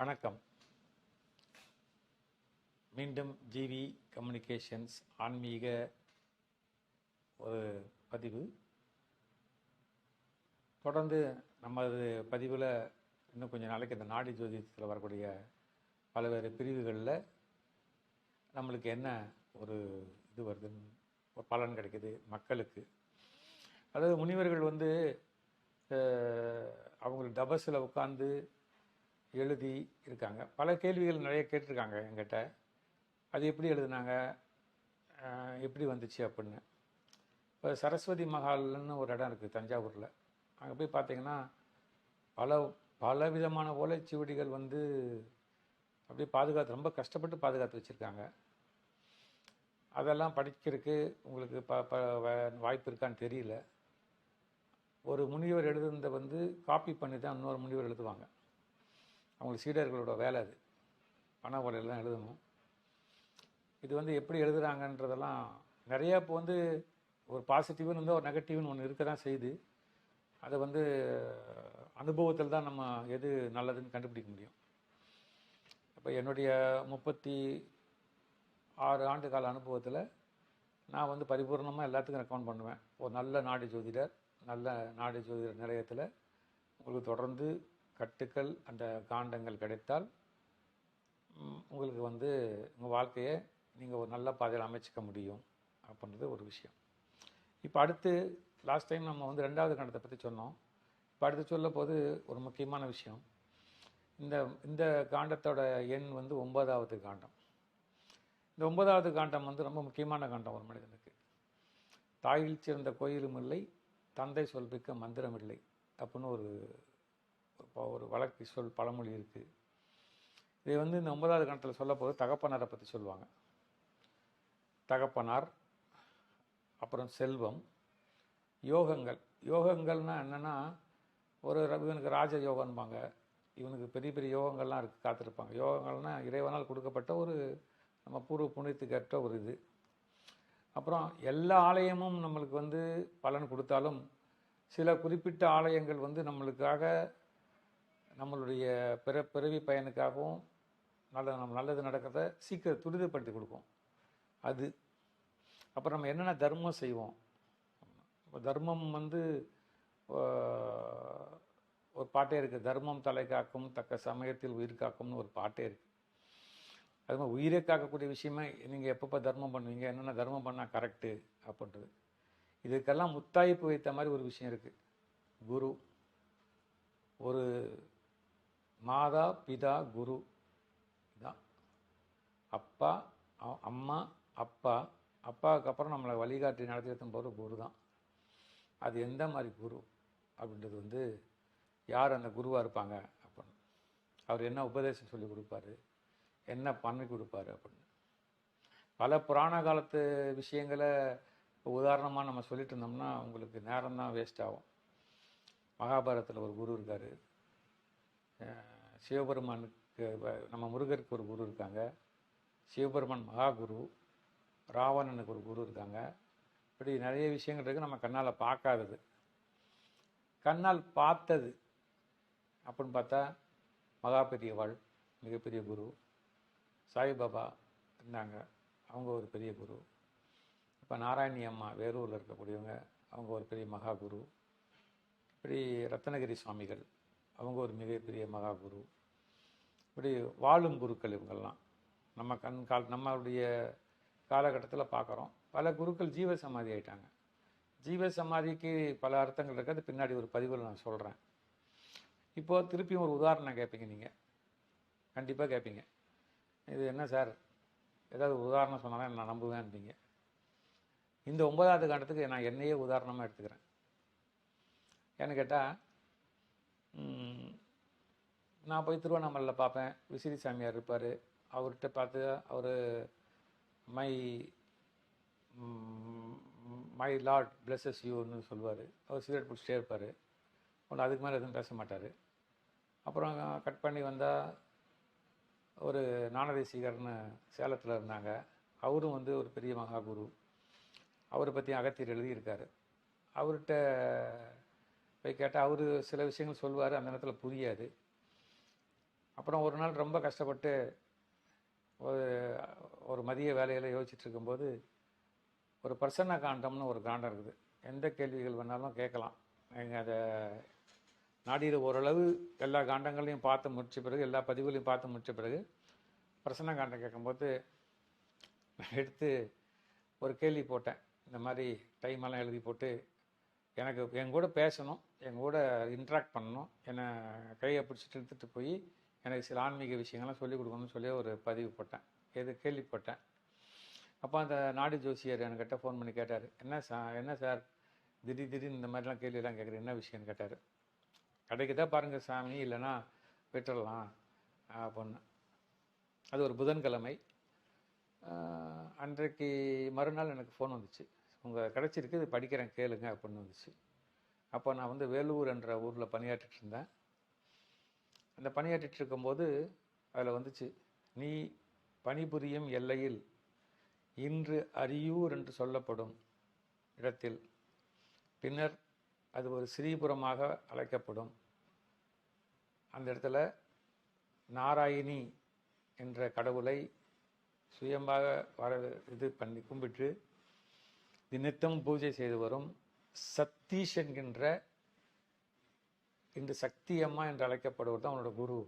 வணக்கம். மீண்டும் GV communications ஆன்மீக ஒரு பதிவு. தொடர்ந்து நமது பதிவில் இன்னும் கொஞ்சம் நாளைக்கு இந்த நாடி ஜோதிடத்தில் வரக்கூடிய பல்வேறு பிரிவுகளில் நம்மளுக்கு என்ன ஒரு இது வருதுன்னு ஒரு பலன் கிடைக்குது மக்களுக்கு. அதாவது முனிவர்கள் அவங்களுக்கு தபஸில் உட்காந்து எழுதி இருக்காங்க. பல கேள்விகள் நிறைய கேட்டிருக்காங்க என்கிட்ட. அது எப்படி எழுதுனாங்க, எப்படி வந்துச்சு அப்படின்னு. இப்போ சரஸ்வதி மஹால்னு ஒரு இடம் இருக்குது தஞ்சாவூரில். அங்கே போய் பார்த்தீங்கன்னா பல விதமான ஓலைச்சுவடிகள் அப்படியே பாதுகாத்து ரொம்ப கஷ்டப்பட்டு பாதுகாத்து வச்சுருக்காங்க. அதெல்லாம் படிக்கிறதுக்கு உங்களுக்கு வாய்ப்பு இருக்கான்னு தெரியல. ஒரு முனிவர் எழுதுனதை காப்பி பண்ணி தான் இன்னொரு முனிவர் எழுதுவாங்க. அவங்களுக்கு சீடர்களோட வேலை அது. பண ஓலையெல்லாம் எழுதணும். இது எப்படி எழுதுகிறாங்கன்றதெல்லாம் நிறையா இப்போ ஒரு பாசிட்டிவ்னு இருந்தால் ஒரு நெகட்டிவ்னு ஒன்று இருக்க தான் செய்யுது. அதை அனுபவத்தில் தான் நம்ம எது நல்லதுன்னு கண்டுபிடிக்க முடியும். இப்போ என்னுடைய 36 ஆண்டு கால அனுபவத்தில் நான் பரிபூர்ணமாக எல்லாத்துக்கும் ரெக்கமெண்ட் பண்ணுவேன். ஒரு நல்ல நாடி ஜோதிடர், நல்ல நாடி ஜோதிடர் நிலையத்தில் உங்களுக்கு தொடர்ந்து கட்டுக்கள் அந்த காண்டங்கள் கிடைத்தால் உங்களுக்கு உங்கள் வாழ்க்கையை நீங்கள் ஒரு நல்ல பாதையில் அமைச்சிக்க முடியும் அப்படின்றது ஒரு விஷயம். இப்போ அடுத்து லாஸ்ட் டைம் நம்ம 2வது காண்டத்தை பற்றி சொன்னோம். இப்போ அடுத்து சொல்ல போது ஒரு முக்கியமான விஷயம். இந்த காண்டத்தோட எண் 9வது காண்டம். இந்த 9வது காண்டம் ரொம்ப முக்கியமான காண்டம் ஒரு மனிதனுக்கு. தாயில் சிறந்த கோயிலும் இல்லை, தந்தை சொல்பிக்க மந்திரம் இல்லை அப்படின்னு ஒரு வழக்கு பழமொழி இருக்குது. இது இந்த 9வது காண்டத்தில் சொல்ல போது தகப்பனாரை பற்றி சொல்லுவாங்க. தகப்பனார், அப்புறம் செல்வம், யோகங்கள்னால் என்னென்னா இவனுக்கு ராஜ யோகம்பாங்க, இவனுக்கு பெரிய பெரிய யோகங்கள்லாம் இருக்குது காத்திருப்பாங்க. யோகங்கள்னால் இறைவனால் கொடுக்கப்பட்ட நம்ம பூர்வ புண்ணியத்துக்கு ஒரு இது. அப்புறம் எல்லா ஆலயமும் நம்மளுக்கு பலன் கொடுத்தாலும் சில குறிப்பிட்ட ஆலயங்கள் நம்மளுக்காக நம்மளுடைய பிறவி பயனுக்காகவும் நல்லது நடக்கிறத சீக்கிரம் துரிதப்படுத்தி கொடுக்கும் அது. அப்புறம் நம்ம என்னென்ன தர்மம் செய்வோம். இப்போ தர்மம் ஒரு பாட்டே இருக்குது. தர்மம் தலை காக்கும், தக்க சமயத்தில் உயிர் காக்கும்னு ஒரு பாட்டே இருக்குது. அது மாதிரி உயிரை காக்கக்கூடிய விஷயமா நீங்கள் எப்பப்போ தர்மம் பண்ணுவீங்க, என்னென்ன தர்மம் பண்ணால் கரெக்டு அப்படின்றது. இதுக்கெல்லாம் முத்தாய்ப்பு வைத்த மாதிரி ஒரு விஷயம் இருக்குது. குரு, ஒரு மாதா பிதா குரு தான். அப்பா அம்மா அப்பா, அப்பாவுக்கு அப்புறம் நம்மளை வழிகாட்டி நடத்தி போகிற குரு தான். அது எந்த மாதிரி குரு அப்படின்றது யார் அந்த குருவாக இருப்பாங்க அப்படின்னு, அவர் என்ன உபதேசம் சொல்லி கொடுப்பாரு, என்ன பண்ணி கொடுப்பாரு அப்படின்னு பல புராண காலத்து விஷயங்களை இப்போ உதாரணமாக நம்ம சொல்லிட்டு இருந்தோம்னா உங்களுக்கு நேரம் தான் வேஸ்ட் ஆகும். மகாபாரதத்தில் ஒரு குரு இருக்கார். சிவபெருமானுக்கு நம்ம முருகருக்கு ஒரு குரு இருக்காங்க. சிவபெருமான் மகாகுரு, ராவணனுக்கு ஒரு குரு இருக்காங்க. இப்படி நிறைய விஷயங்கள் இருக்குது நம்ம கண்ணால் பார்க்காதது. கண்ணால் பார்த்தது அப்படின்னு பார்த்தா மகா பெரியவாள் மிகப்பெரிய குரு. சாய்பாபா இருந்தாங்க, அவங்க ஒரு பெரிய குரு. இப்போ நாராயணி அம்மா வேலூரில் இருக்கக்கூடியவங்க, அவங்க ஒரு பெரிய மகா குரு. இப்படி ரத்னகிரி சுவாமிகள், அவங்க ஒரு மிகப்பெரிய மகா குரு. இப்படி வாழும் குருக்கள் இவங்கெல்லாம் நம்ம நம்மளுடைய காலகட்டத்தில் பார்க்குறோம். பல குருக்கள் ஜீவ சமாதி ஆகிட்டாங்க. ஜீவ சமாதிக்கு பல அர்த்தங்கள் இருக்கிறது பின்னாடி ஒரு பதிவில் நான் சொல்கிறேன். இப்போது திருப்பியும் ஒரு உதாரணம் கேட்பீங்க, நீங்கள் கண்டிப்பாக கேட்பீங்க, இது என்ன சார் ஏதாவது உதாரணம் சொன்னாலும் நான் நம்புவேன்பீங்க. இந்த 9வது காண்டத்துக்கு நான் என்னையே உதாரணமாக எடுத்துக்கிறேன். ஏன்னு கேட்டால், நான் போய் திருவண்ணாமலையில் பார்ப்பேன், விசிறி சாமியார் இருப்பார். அவர்கிட்ட பார்த்து அவர் மை லார்ட் பிளஸஸ் யூன்னு சொல்லுவார். அவர் சிகரெட் பிடிச்சிட்டே இருப்பார். ஒன்று அதுக்கு மேலே எதுவும் பேச மாட்டார். அப்புறம் கட் பண்ணி வந்தால் ஒரு ஞானதேசிகர்னு சேலத்தில் இருந்தாங்க. அவரும் ஒரு பெரிய மகாகுரு. அவரை பற்றி அகத்தியர் எழுதியிருக்காரு. அவர்கிட்ட போய் கேட்டால் அவர் சில விஷயங்கள் சொல்லுவார், அந்த நேரத்தில் புரியாது. அப்புறம் ஒரு நாள் ரொம்ப கஷ்டப்பட்டு ஒரு ஒரு மதிய வேலையில் யோசிச்சுட்டு இருக்கும்போது ஒரு பிரசன்ன காண்டம்னு ஒரு காண்டம் இருக்குது. எந்த கேள்விகள் வேணாலும் கேட்கலாம். நீங்கள் அதை நாடியில் ஓரளவு எல்லா காண்டங்களையும் பார்த்து முடித்த பிறகு, எல்லா பதிவுகளையும் பார்த்து முடித்த பிறகு பிரசன்ன காண்டம் கேட்கும்போது நான் எடுத்து ஒரு கேள்வி போட்டேன். இந்த மாதிரி டைமெல்லாம் எழுதி போட்டு, எனக்கு என் கூட பேசணும், என் கூட இன்ட்ராக்ட் பண்ணணும், என்னை கையை பிடிச்சிட்டு எடுத்துகிட்டு போய் எனக்கு சில ஆன்மீக விஷயங்கள்லாம் சொல்லிக் கொடுக்கணும்னு சொல்லி ஒரு பதிவு போட்டேன். கேள்வி போட்டேன். அப்போ அந்த நாடி ஜோசியர் என்கிட்ட ஃபோன் பண்ணி கேட்டார், என்ன சார் திடீர்னு இந்த மாதிரிலாம் கேள்வியெல்லாம் கேட்குறேன், என்ன விஷயம்னு கேட்டார். கிடைக்குதா பாருங்கள் சாமி, இல்லைன்னா விட்டுடலாம் அப்படின்னு. அது ஒரு புதன்கிழமை. அன்றைக்கு மறுநாள் எனக்கு ஃபோன் வந்துச்சு, உங்கள் கிடச்சிருக்கு, இது படிக்கிறேன் கேளுங்க அப்படின்னு வந்துச்சு. அப்போ நான் வந்து வேலூர் என்ற ஊரில் பணியாற்றிட்டு இருந்தேன். அந்த பணியாற்றிட்டு இருக்கும்போது அதில் வந்துச்சு, நீ பணிபுரியும் எல்லையில் இன்று அரியூர் என்று சொல்லப்படும் இடத்தில் பின்னர் அது ஒரு ஸ்ரீபுரமாக அழைக்கப்படும். அந்த இடத்துல நாராயணி என்ற கடவுளை சுயமாக இது பண்ணி கும்பிட்டு தினத்தும் பூஜை செய்து வரும் சத்தீஷ் என்கின்ற இந்த சக்தி அம்மா என்று அழைக்கப்படுவது தான் அவனோட குரு.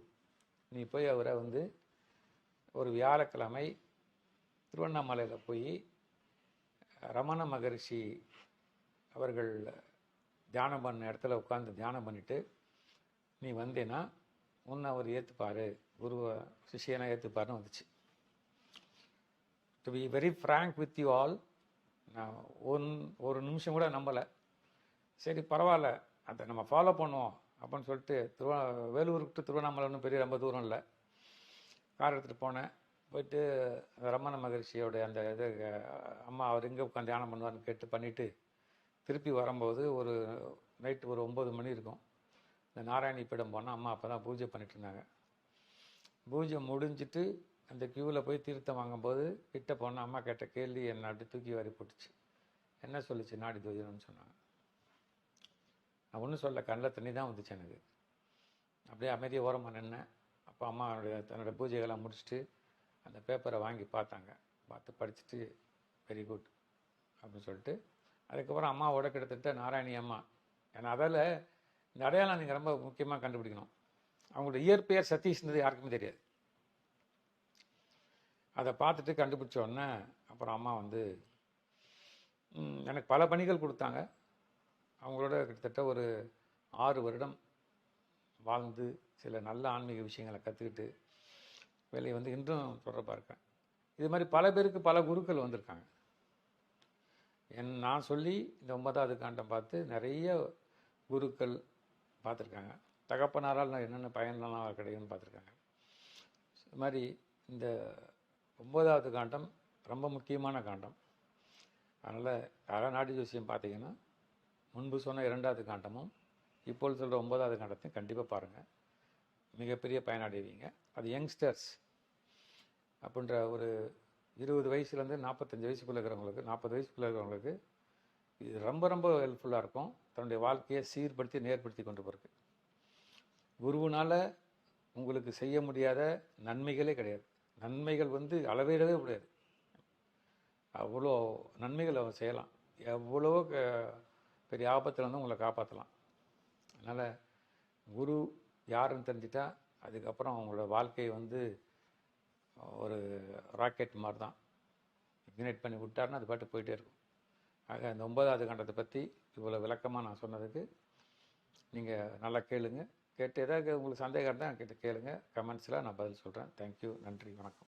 நீ போய் அவரை வந்து ஒரு வியாழக்கிழமை திருவண்ணாமலையில் போய் ரமண மகரிஷி அவர்கள் தியானம் பண்ண இடத்துல உட்காந்து தியானம் பண்ணிவிட்டு நீ வந்தேன்னா உன்னை அவர் ஏற்றுப்பார், குருவை சிஷியனை ஏற்றுப்பாருன்னு வந்துச்சு. To be very frank with you all, நான் ஒரு நிமிஷம் கூட நம்பலை. சரி பரவாயில்ல, அதை நம்ம ஃபாலோ பண்ணுவோம் அப்படின்னு சொல்லிட்டு வேலூருக்கு டு திருவண்ணாமலை ஒன்றும் பெரிய ரொம்ப தூரம் இல்லை, கார் எடுத்துகிட்டு போனேன். போயிட்டு அந்த ரமண மகரிஷியோடைய அந்த இது அம்மா அவர் எங்கே உட்காந்து தியானம் பண்ணுவார்னு கேட்டு பண்ணிவிட்டு திருப்பி வரும்போது ஒரு நைட்டு ஒரு 9 மணி இருக்கும். இந்த நாராயணி பீடம் போனால் அம்மா அப்போ தான் பூஜை பண்ணிட்டு இருந்தாங்க. பூஜை முடிஞ்சிட்டு அந்த க்யூவில் போய் தீர்த்தம் வாங்கும்போது கிட்ட போனால் அம்மா கேட்ட கேள்வி என்னை அப்படி தூக்கி வாரி போட்டுச்சு. என்ன சொல்லிச்சு, நாடி தோஜனம்னு சொன்னாங்க. நான் ஒன்றும் சொல்ல, கண்ணில் தண்ணி தான் வந்துச்சு எனக்கு. அப்படியே அமைதியாக ஓரமாக நின்னேன். அப்போ அம்மா தன்னோட பூஜைகள்லாம் முடிச்சுட்டு அந்த பேப்பரை வாங்கி பார்த்தாங்க. பார்த்து படிச்சுட்டு வெரி குட் அப்படின்னு சொல்லிட்டு அதுக்கப்புறம் அம்மாவோட கிட்டத்தட்ட நாராயணி அம்மா. ஏன்னா அதில் இந்த அடையாளம் நீங்கள் ரொம்ப முக்கியமாக கண்டுபிடிக்கணும். அவங்களோட இயற்பெயர் சதீஷ்ன்றது யாருக்குமே தெரியாது. அதை பார்த்துட்டு கண்டுபிடிச்ச உடனே அப்புறம் அம்மா வந்து எனக்கு பல பணிகள் கொடுத்தாங்க. அவங்களோட கிட்டத்தட்ட ஒரு 6 வருடம் வாழ்ந்து சில நல்ல ஆன்மீக விஷயங்களை கற்றுக்கிட்டு வேலையை வந்து இன்றும் தொடர்பாக இருக்கேன். இது மாதிரி பல பேருக்கு பல குருக்கள் வந்திருக்காங்க. நான் சொல்லி இந்த 9வது காண்டம் பார்த்து நிறைய குருக்கள் பார்த்துருக்காங்க. தகப்பனாரால் நான் என்னென்ன பயன்லாம் கிடைக்குன்னு பார்த்துருக்காங்க. இது மாதிரி இந்த 9வது காண்டம் ரொம்ப முக்கியமான காண்டம். அதனால் யாராவது நாடி ஜோசியம் பார்த்தீங்கன்னா முன்பு சொன்ன 2வது காண்டமும் இப்பொழுது சொல்கிற 9வது காண்டத்தையும் கண்டிப்பாக பாருங்கள், மிகப்பெரிய பயனடைவீங்க. அது யங்ஸ்டர்ஸ் அப்படின்ற ஒரு 20 வயசுலேருந்து 45 வயசுக்குள்ளே இருக்கிறவங்களுக்கு, 40 வயசுக்குள்ளே இருக்கிறவங்களுக்கு இது ரொம்ப ரொம்ப ஹெல்ப்ஃபுல்லாக இருக்கும். தன்னுடைய வாழ்க்கையை சீர்படுத்தி நேர்படுத்தி கொண்டு போகிறது. குருவினால் உங்களுக்கு செய்ய முடியாத நன்மைகளே கிடையாது. நன்மைகள் வந்து அளவிடவே முடியாது. அவ்வளோ நன்மைகள் அவர் செய்யலாம். எவ்வளோ பெரிய ஆபத்தில் வந்து உங்களை காப்பாற்றலாம். அதனால் குரு யாருன்னு தெரிஞ்சிட்டா அதுக்கப்புறம் அவங்களோட வாழ்க்கையை வந்து ஒரு ராக்கெட் மாதிரி தான் இக்னைட் பண்ணி விட்டாருன்னா அது பாட்டு போயிட்டே இருக்கும். ஆக இந்த 9வது காண்டத்தை பற்றி இவ்வளோ விளக்கமாக நான் சொன்னதுக்கு நீங்கள் நல்லா கேளுங்க. கேட்டு ஏதாவது உங்களுக்கு சந்தேகம் இருந்தால் கேட்டு கேளுங்க. கமெண்ட்ஸில் நான் பதில் சொல்கிறேன். தேங்க்யூ, நன்றி, வணக்கம்.